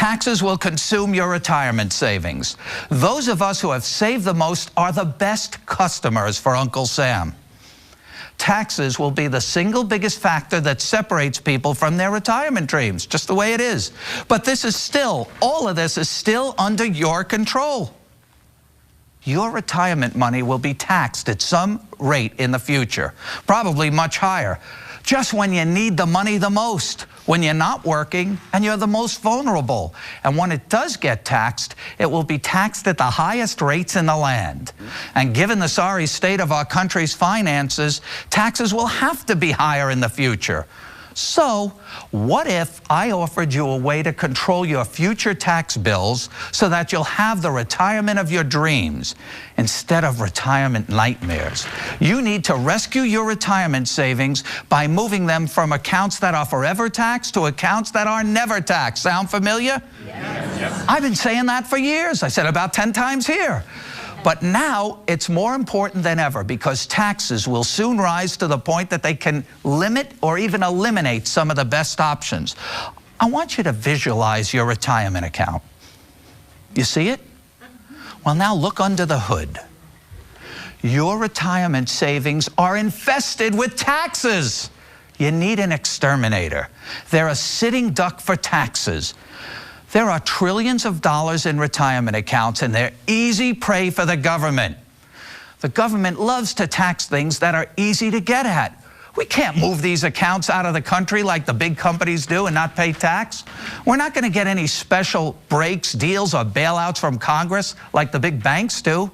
Taxes will consume your retirement savings. Those of us who have saved the most are the best customers for Uncle Sam. Taxes will be the single biggest factor that separates people from their retirement dreams, just the way it is. But this is still, all of this is still under your control. Your retirement money will be taxed at some rate in the future, probably much higher, just when you need the money the most, when you're not working and you're the most vulnerable. And when it does get taxed, it will be taxed at the highest rates in the land. And given the sorry state of our country's finances, taxes will have to be higher in the future. So, what if I offered you a way to control your future tax bills so that you'll have the retirement of your dreams instead of retirement nightmares? You need to rescue your retirement savings by moving them from accounts that are forever taxed to accounts that are never taxed. Sound familiar? Yes. I've been saying that for years. I said about 10 times here. But now it's more important than ever because taxes will soon rise to the point that they can limit or even eliminate some of the best options. I want you to visualize your retirement account. You see it? Well, now look under the hood. Your retirement savings are infested with taxes. You need an exterminator. They're a sitting duck for taxes. There are trillions of dollars in retirement accounts, and they're easy prey for the government. The government loves to tax things that are easy to get at. We can't move these accounts out of the country like the big companies do and not pay tax. We're not going to get any special breaks, deals, or bailouts from Congress like the big banks do.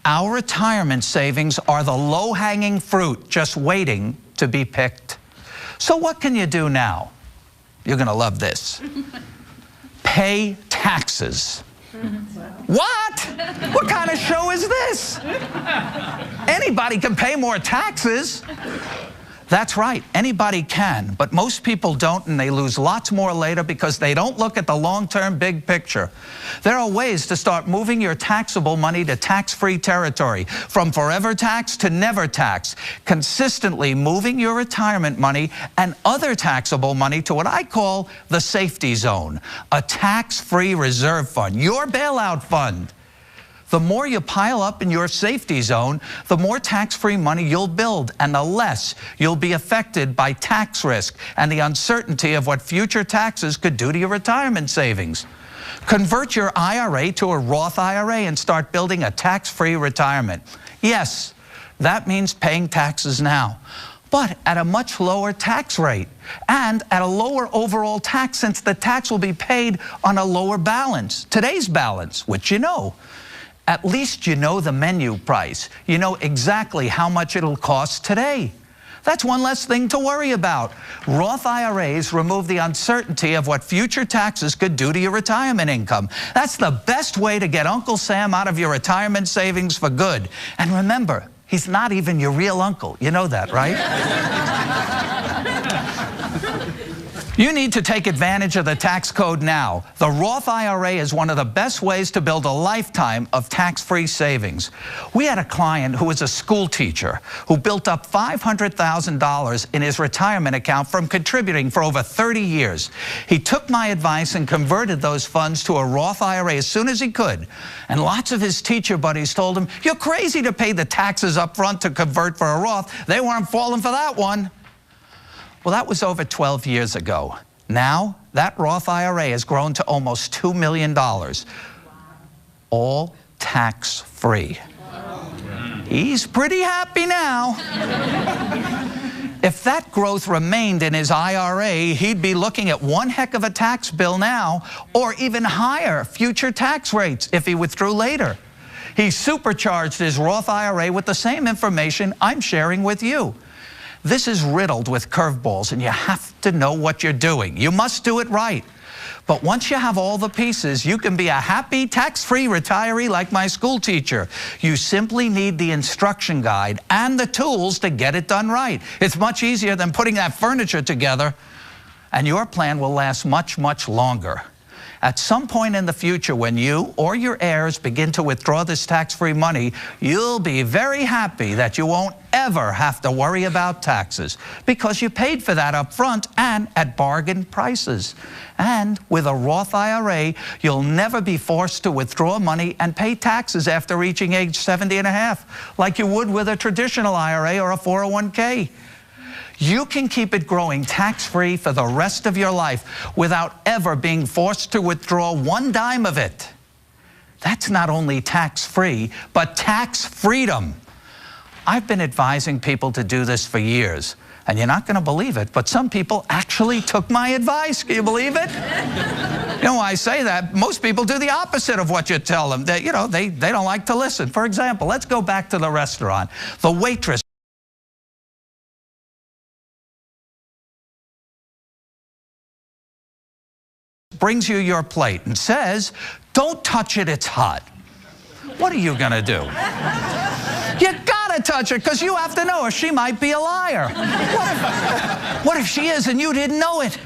Our retirement savings are the low-hanging fruit just waiting to be picked. So what can you do now? You're going to love this. Pay taxes. What? What kind of show is this? Anybody can pay more taxes. That's right, anybody can, but most people don't, and they lose lots more later because they don't look at the long-term big picture. There are ways to start moving your taxable money to tax-free territory, from forever tax to never tax, consistently moving your retirement money and other taxable money to what I call the safety zone, a tax-free reserve fund, your bailout fund. The more you pile up in your safety zone, the more tax-free money you'll build, and the less you'll be affected by tax risk and the uncertainty of what future taxes could do to your retirement savings. Convert your IRA to a Roth IRA and start building a tax-free retirement. Yes, that means paying taxes now, but at a much lower tax rate and at a lower overall tax, since the tax will be paid on a lower balance, today's balance, which you know. At least you know the menu price. You know exactly how much it'll cost today. That's one less thing to worry about. Roth IRAs remove the uncertainty of what future taxes could do to your retirement income. That's the best way to get Uncle Sam out of your retirement savings for good. And remember, he's not even your real uncle. You know that, right? You need to take advantage of the tax code now. The Roth IRA is one of the best ways to build a lifetime of tax-free savings. We had a client who was a school teacher who built up $500,000 in his retirement account from contributing for over 30 years. He took my advice and converted those funds to a Roth IRA as soon as he could. And lots of his teacher buddies told him, "You're crazy to pay the taxes up front to convert for a Roth." They weren't falling for that one. Well, that was over 12 years ago. Now, that Roth IRA has grown to almost $2 million, all tax-free. He's pretty happy now. If that growth remained in his IRA, he'd be looking at one heck of a tax bill now, or even higher future tax rates if he withdrew later. He supercharged his Roth IRA with the same information I'm sharing with you. This is riddled with curveballs, and you have to know what you're doing. You must do it right. But once you have all the pieces, you can be a happy, tax-free retiree like my school teacher. You simply need the instruction guide and the tools to get it done right. It's much easier than putting that furniture together, and your plan will last much, much longer. At some point in the future, when you or your heirs begin to withdraw this tax-free money, you'll be very happy that you won't ever have to worry about taxes because you paid for that up front and at bargain prices. And with a Roth IRA, you'll never be forced to withdraw money and pay taxes after reaching age 70 and a half, like you would with a traditional IRA or a 401k. You can keep it growing tax-free for the rest of your life without ever being forced to withdraw one dime of it. That's not only tax-free, but tax freedom. I've been advising people to do this for years, and you're not going to believe it, but some people actually took my advice. Can you believe it? You know why I say that? Most people do the opposite of what you tell them. They don't like to listen. For example, let's go back to the restaurant. The waitress brings you your plate and says, "Don't touch it, it's hot." What are you going to do? You got to touch it because you have to know her. She might be a liar. What if she is and you didn't know it?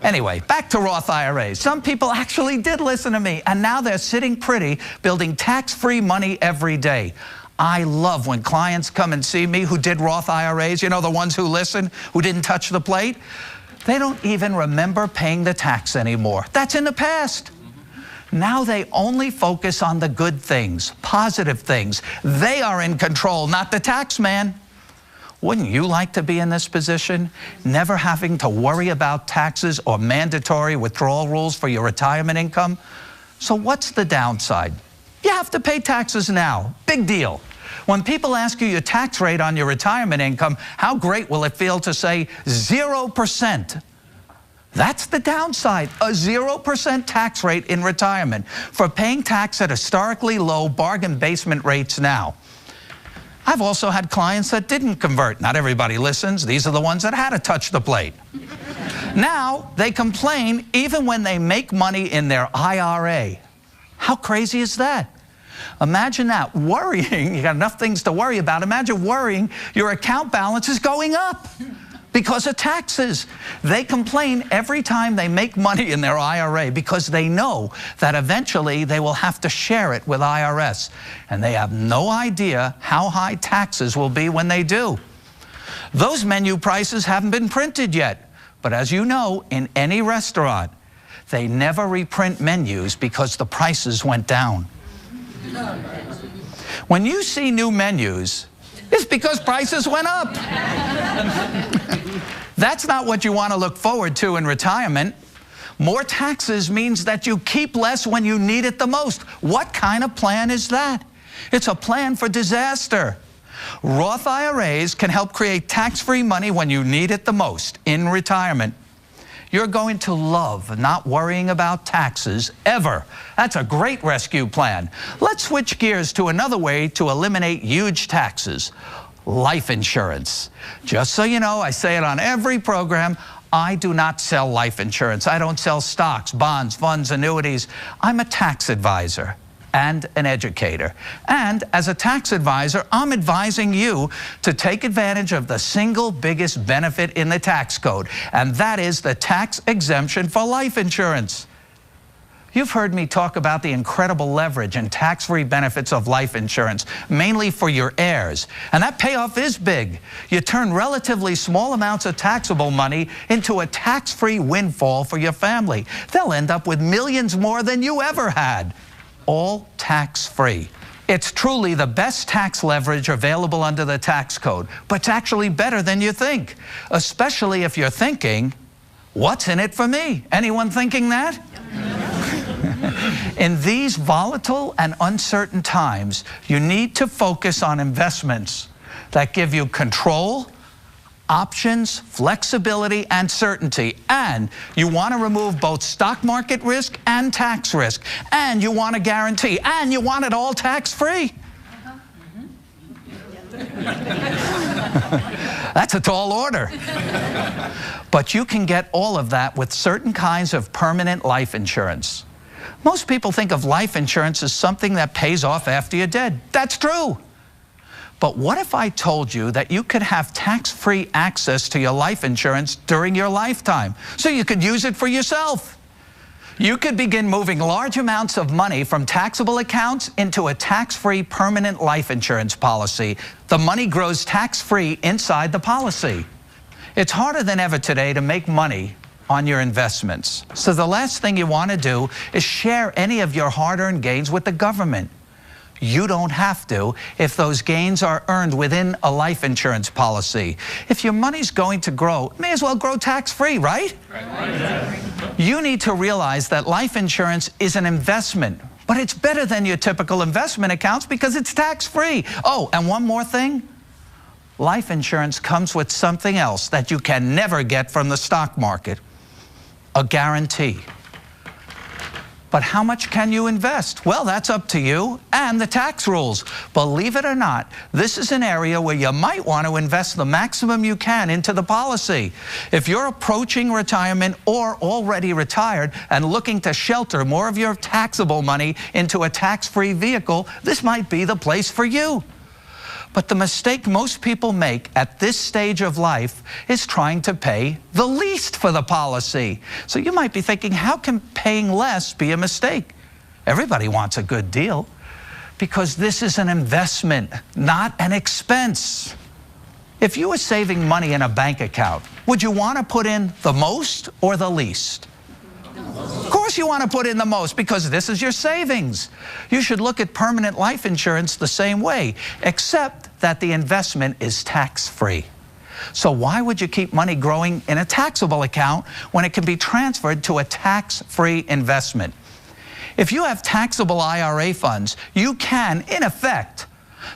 Anyway, back to Roth IRAs. Some people actually did listen to me, and now they're sitting pretty, building tax-free money every day. I love when clients come and see me who did Roth IRAs, you know, the ones who listen, who didn't touch the plate. They don't even remember paying the tax anymore. That's in the past. Now they only focus on the good things, positive things. They are in control, not the tax man. Wouldn't you like to be in this position? Never having to worry about taxes or mandatory withdrawal rules for your retirement income? So what's the downside? You have to pay taxes now. Big deal. When people ask you your tax rate on your retirement income, how great will it feel to say 0%? That's the downside, a 0% tax rate in retirement for paying tax at historically low bargain basement rates now. I've also had clients that didn't convert. Not everybody listens. These are the ones that had to touch the plate. Now they complain even when they make money in their IRA. How crazy is that? Imagine that, worrying, you got enough things to worry about. Imagine worrying your account balance is going up because of taxes. They complain every time they make money in their IRA because they know that eventually they will have to share it with IRS. And they have no idea how high taxes will be when they do. Those menu prices haven't been printed yet. But as you know, in any restaurant, they never reprint menus because the prices went down. When you see new menus, it's because prices went up. That's not what you want to look forward to in retirement. More taxes means that you keep less when you need it the most. What kind of plan is that? It's a plan for disaster. Roth IRAs can help create tax-free money when you need it the most in retirement. You're going to love not worrying about taxes ever. That's a great rescue plan. Let's switch gears to another way to eliminate huge taxes: life insurance. Just so you know, I say it on every program, I do not sell life insurance. I don't sell stocks, bonds, funds, annuities. I'm a tax advisor and an educator. And as a tax advisor, I'm advising you to take advantage of the single biggest benefit in the tax code, and that is the tax exemption for life insurance. You've heard me talk about the incredible leverage and tax-free benefits of life insurance, mainly for your heirs. And that payoff is big. You turn relatively small amounts of taxable money into a tax-free windfall for your family. They'll end up with millions more than you ever had, all tax-free. It's truly the best tax leverage available under the tax code, but it's actually better than you think, especially if you're thinking, what's in it for me? Anyone thinking that? In these volatile and uncertain times, you need to focus on investments that give you control, options, flexibility, and certainty. And you want to remove both stock market risk and tax risk. And you want a guarantee. And you want it all tax-free. That's a tall order. But you can get all of that with certain kinds of permanent life insurance. Most people think of life insurance as something that pays off after you're dead. That's true. But what if I told you that you could have tax-free access to your life insurance during your lifetime, so you could use it for yourself? You could begin moving large amounts of money from taxable accounts into a tax-free permanent life insurance policy. The money grows tax-free inside the policy. It's harder than ever today to make money on your investments. So the last thing you want to do is share any of your hard-earned gains with the government. You don't have to if those gains are earned within a life insurance policy. If your money's going to grow, it may as well grow tax-free, right? You need to realize that life insurance is an investment, but it's better than your typical investment accounts because it's tax-free. Oh, and one more thing. Life insurance comes with something else that you can never get from the stock market, a guarantee. But how much can you invest? Well, that's up to you and the tax rules. Believe it or not, this is an area where you might want to invest the maximum you can into the policy. If you're approaching retirement or already retired and looking to shelter more of your taxable money into a tax-free vehicle, this might be the place for you. But the mistake most people make at this stage of life is trying to pay the least for the policy. So you might be thinking, how can paying less be a mistake? Everybody wants a good deal because this is an investment, not an expense. If you were saving money in a bank account, would you want to put in the most or the least? Of course you want to put in the most because this is your savings. You should look at permanent life insurance the same way, except that the investment is tax-free. So why would you keep money growing in a taxable account when it can be transferred to a tax-free investment? If you have taxable IRA funds, you can, in effect,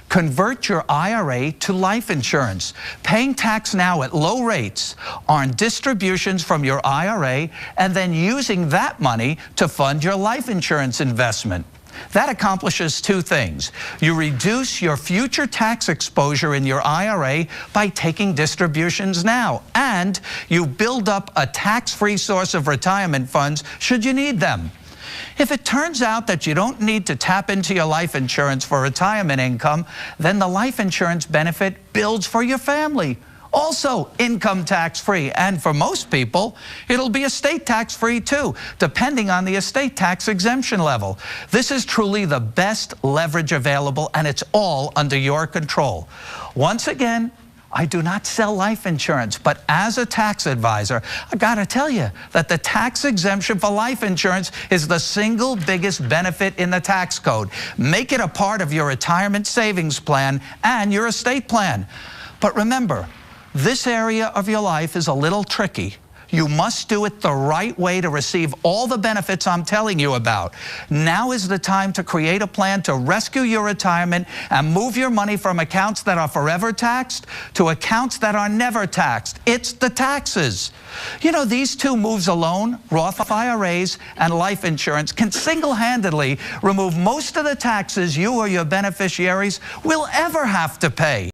convert your IRA to life insurance, paying tax now at low rates on distributions from your IRA and then using that money to fund your life insurance investment. That accomplishes two things. You reduce your future tax exposure in your IRA by taking distributions now, and you build up a tax-free source of retirement funds should you need them. If it turns out that you don't need to tap into your life insurance for retirement income, then the life insurance benefit builds for your family. Also income tax-free, and for most people, it'll be estate tax-free too, depending on the estate tax exemption level. This is truly the best leverage available, and it's all under your control. Once again, I do not sell life insurance, but as a tax advisor, I gotta tell you that the tax exemption for life insurance is the single biggest benefit in the tax code. Make it a part of your retirement savings plan and your estate plan. But remember, this area of your life is a little tricky. You must do it the right way to receive all the benefits I'm telling you about. Now is the time to create a plan to rescue your retirement and move your money from accounts that are forever taxed to accounts that are never taxed. It's the taxes. You know, these two moves alone, Roth IRAs and life insurance, can single-handedly remove most of the taxes you or your beneficiaries will ever have to pay.